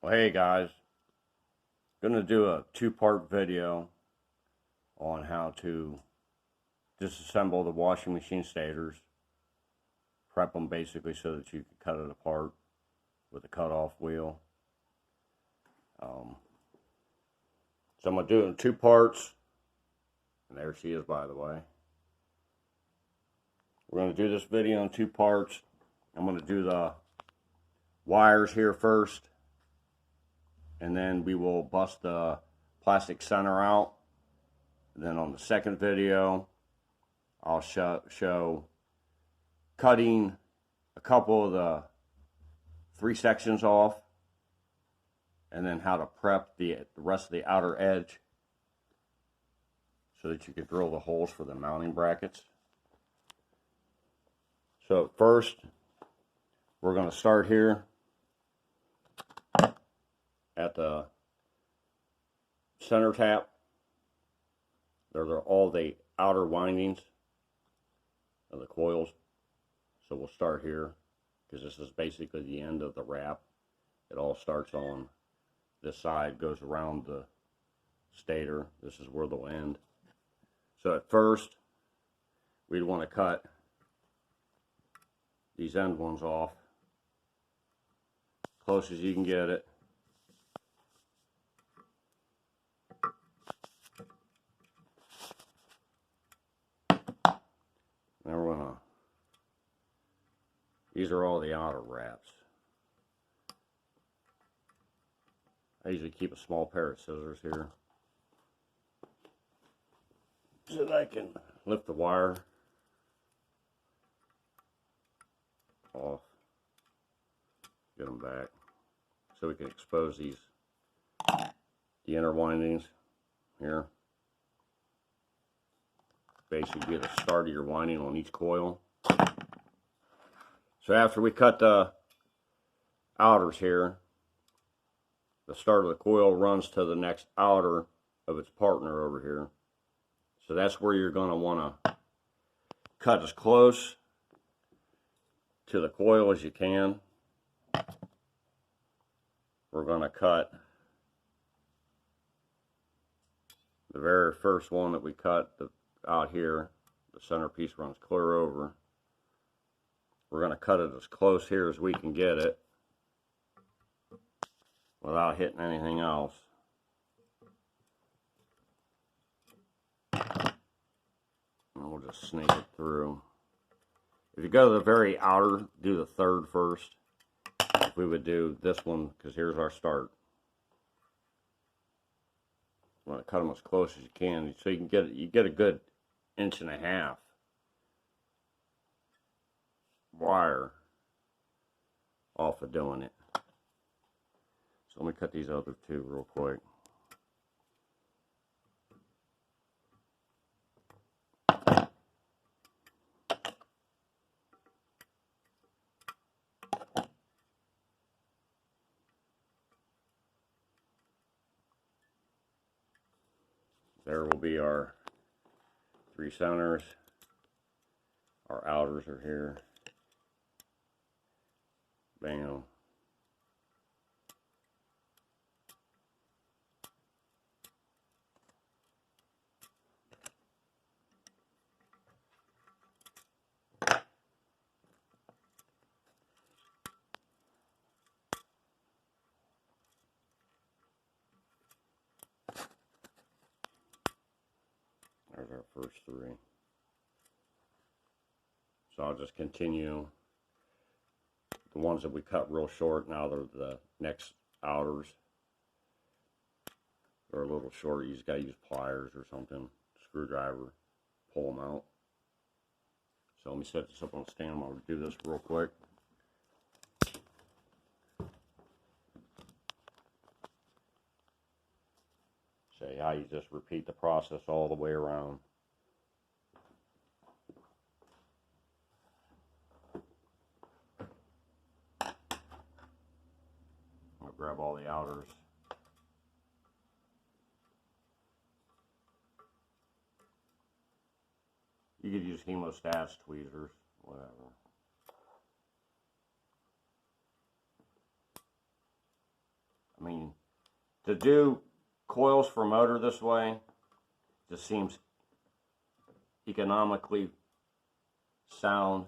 Well, hey guys, gonna do a two-part video on how to disassemble the washing machine stators, prep them basically so that you can cut it apart with a cut-off wheel. So I'm gonna do it in two parts, and there she is, by the way. We're gonna do this video in two parts. I'm gonna do the wires here first, and then we will bust the plastic center out. And then on the second video, I'll show cutting a couple of the three sections off, and then how to prep the rest of the outer edge so that you can drill the holes for the mounting brackets. So first, we're going to start here at the center tap. Those are all the outer windings of the coils. So we'll start here because this is basically the end of the wrap. It all starts on this side, goes around the stator. This is where they'll end. So at first, we'd want to cut these end ones off close as you can get it. Now we're gonna, these are all the outer wraps. I usually keep a small pair of scissors here so that I can lift the wire off, get them back, so we can expose these, the inner windings here. Basically the start of your winding on each coil. So after we cut the outers here, the start of the coil runs to the next outer of its partner over here. So that's where you're going to want to cut as close to the coil as you can. We're going to cut the very first one that we cut out here. The center piece runs clear over. We're going to cut it as close here as we can get it without hitting anything else. And we'll just snake it through. If you go to the very outer, do the third first. If we would do this one, because here's our start. You want to cut them as close as you can, so you can get a good 1.5 inch wire off of doing it. So let me cut these other two real quick. There will be our three centers. Our outers are here. Bam. There's our first three. So I'll just continue. The ones that we cut real short, now they're the next outers. They're a little short. You just got to use pliers or something, screwdriver, pull them out. So let me set this up on a stand. I'm going to do this real quick. Show you how you just repeat the process all the way around. I'll grab all the outers. You could use hemostats, tweezers, whatever. To do coils for motor this way just seems economically sound,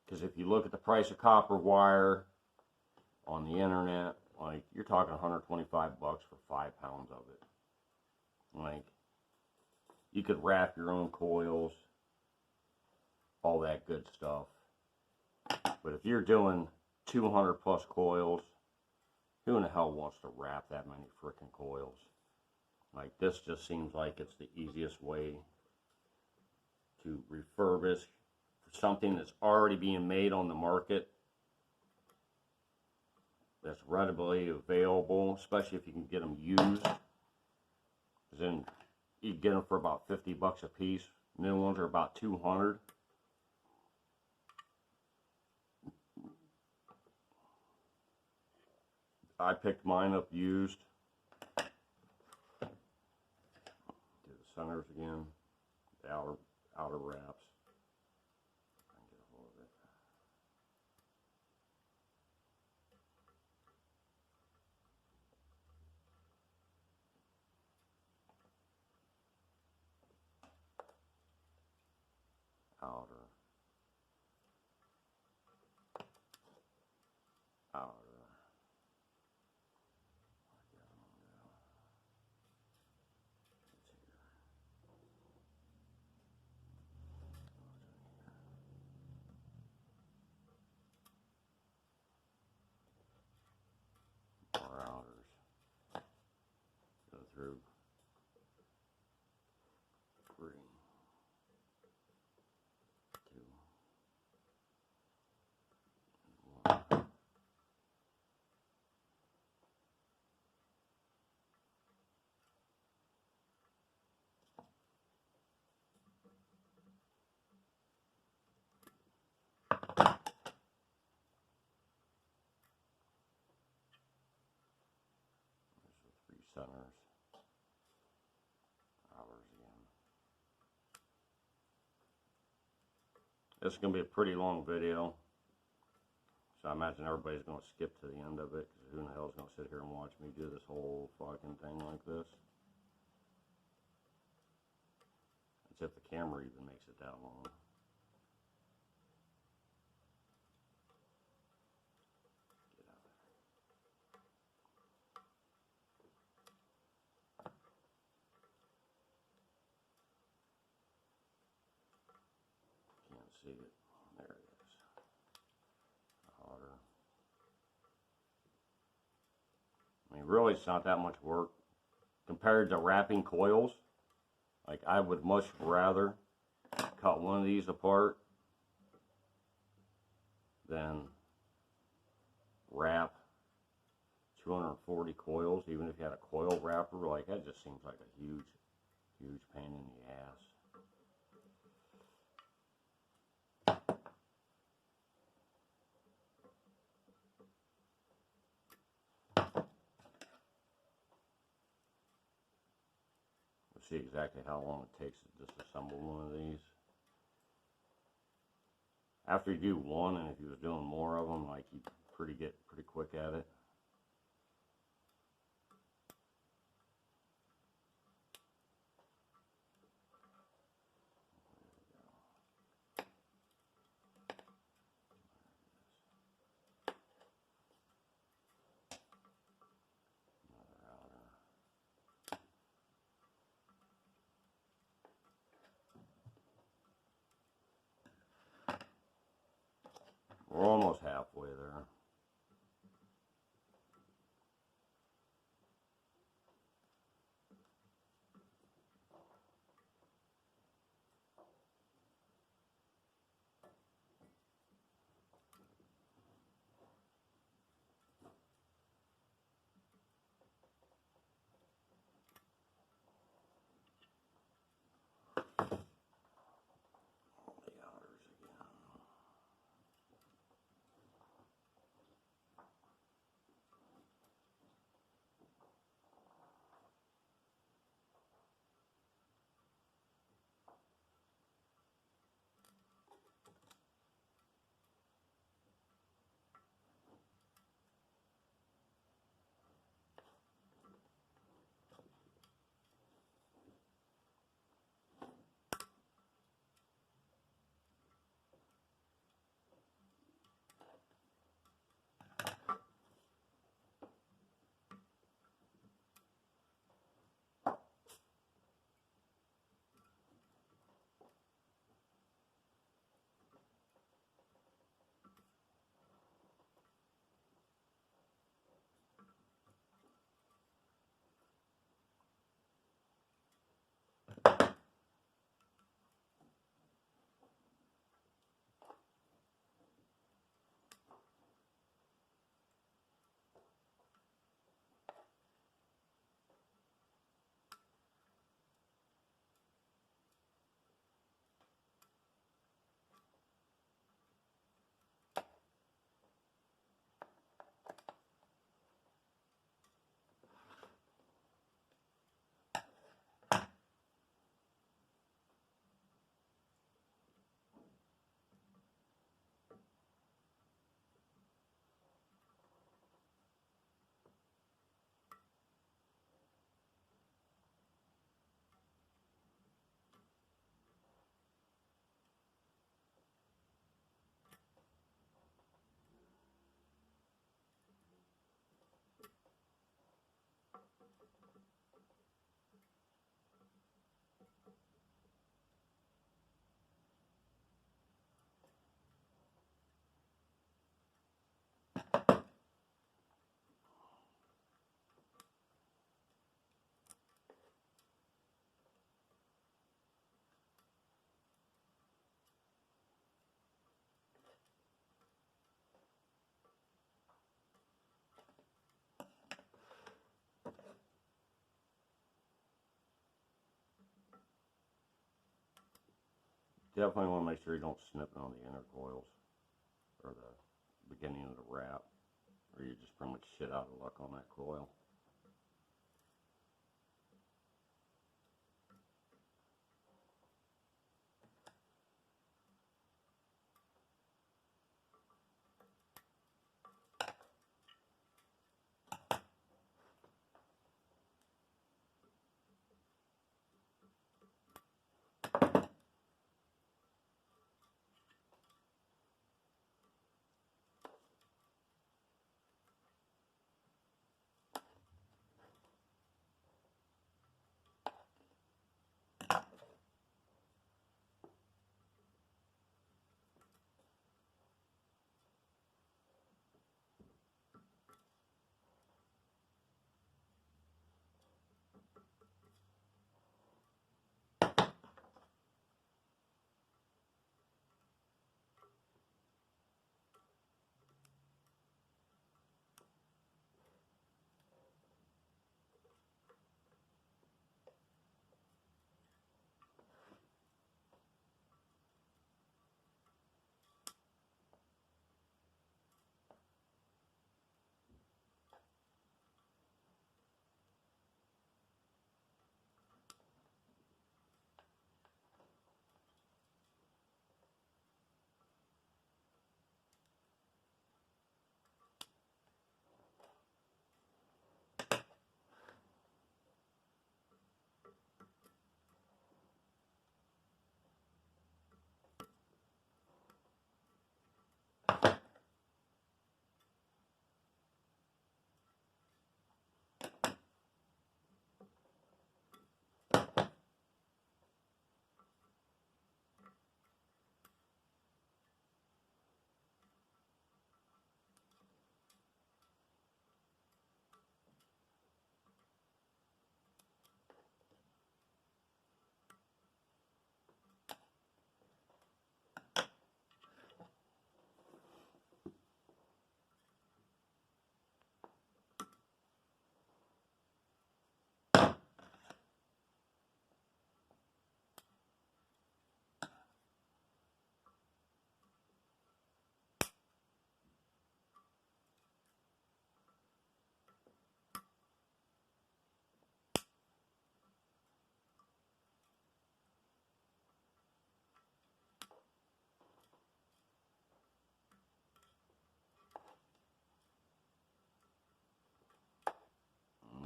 because if you look at the price of copper wire on the internet, like, you're talking 125 bucks for 5 pounds of it. Like, you could wrap your own coils, all that good stuff. But if you're doing 200 plus coils, who in the hell wants to wrap that many frickin' coils? Like, this just seems like it's the easiest way to refurbish something that's already being made on the market, that's readily available, especially if you can get them used. Then you get them for about 50 bucks a piece. New ones are about 200. I picked mine up used. Do the centers again, the outer wraps. I can get a hold of it. Outer. More outers. Go through 3, 2, 1. Centers, hours again. This is going to be a pretty long video, so I imagine everybody's going to skip to the end of it, because who in the hell is going to sit here and watch me do this whole fucking thing like this? As if the camera even makes it that long. See it. There it is. Harder. I mean, really, it's not that much work compared to wrapping coils. Like, I would much rather cut one of these apart than wrap 240 coils, even if you had a coil wrapper. Like, that just seems like a huge pain in the ass. See exactly how long it takes to disassemble one of these. After you do one, and if you was doing more of them, like, you get pretty quick at it. We're almost halfway there. definitely want to make sure you don't snip it on the inner coils or the beginning of the wrap, or you just pretty much shit out of luck on that coil.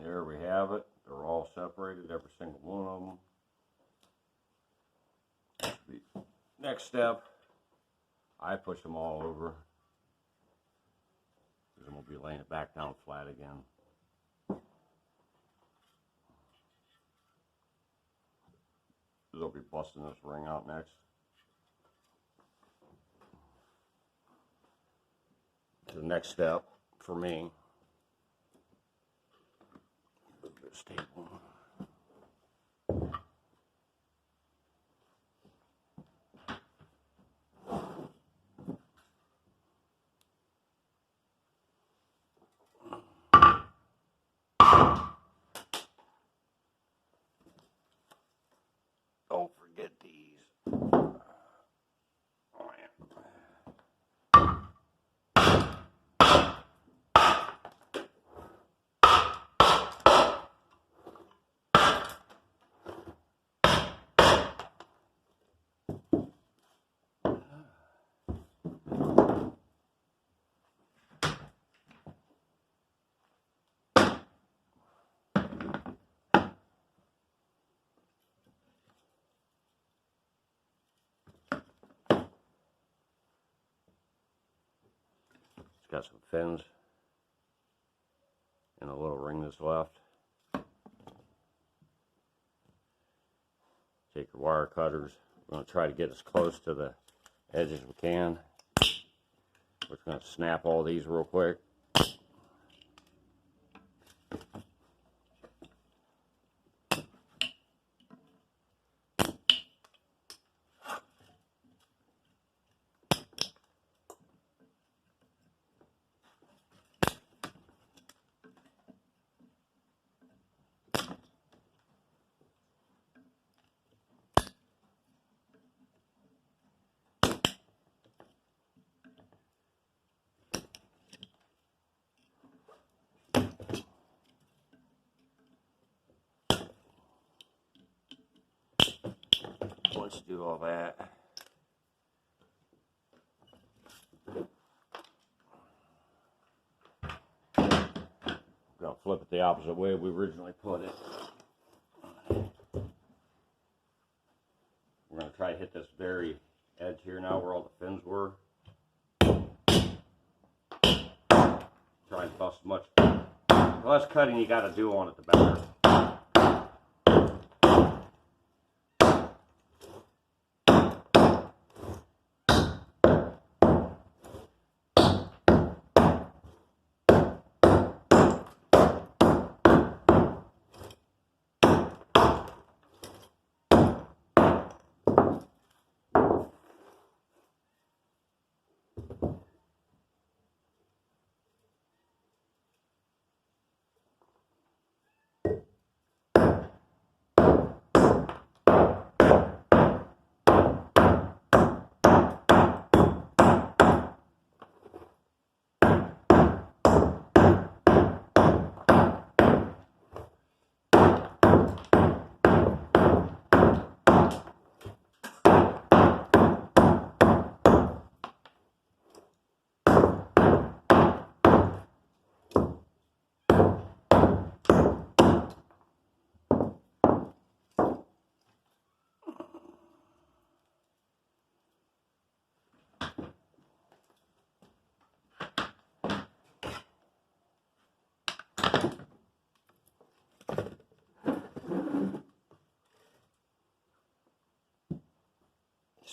There we have it. They're all separated, every single one of them. Next step, I push them all over, because I'm going to be laying it back down flat again. I'll be busting this ring out next. The next step for me, a bit stable. Don't forget these. Oh, yeah. It's got some fins and a little ring that's left. Take your wire cutters. We're going to try to get as close to the edge as we can. We're going to snap all these real quick. once you do all that, I'm going to flip it the opposite way we originally put it. We're going to try to hit this very edge here now where all the fins were. Try and bust much. The less cutting you got to do on it, the better.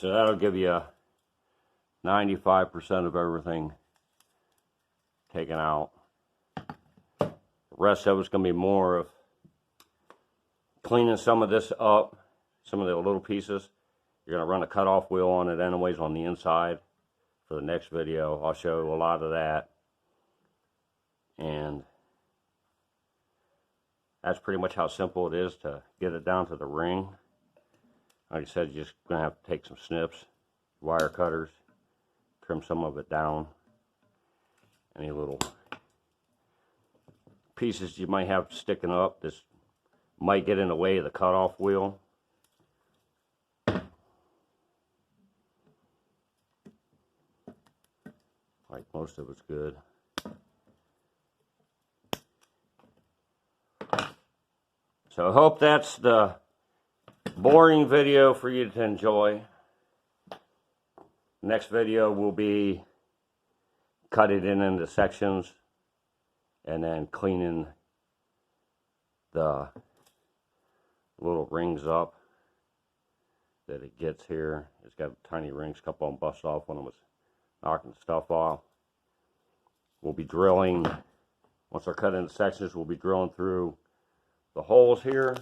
So that'll give you 95% of everything taken out. The rest of it's going to be more of cleaning some of this up, some of the little pieces. You're going to run a cutoff wheel on it anyways on the inside. For the next video, I'll show you a lot of that. And that's pretty much how simple it is to get it down to the ring. Like I said, you're just going to have to take some snips, wire cutters, trim some of it down. Any little pieces you might have sticking up, this might get in the way of the cutoff wheel. Like most of it's good. So I hope that's the boring video for you to enjoy. Next video will be cut it into sections and then cleaning the little rings up that it gets here. It's got tiny rings, a couple of them bust off when I was knocking stuff off. We'll be drilling, once they're cut into sections, we'll be drilling through the holes here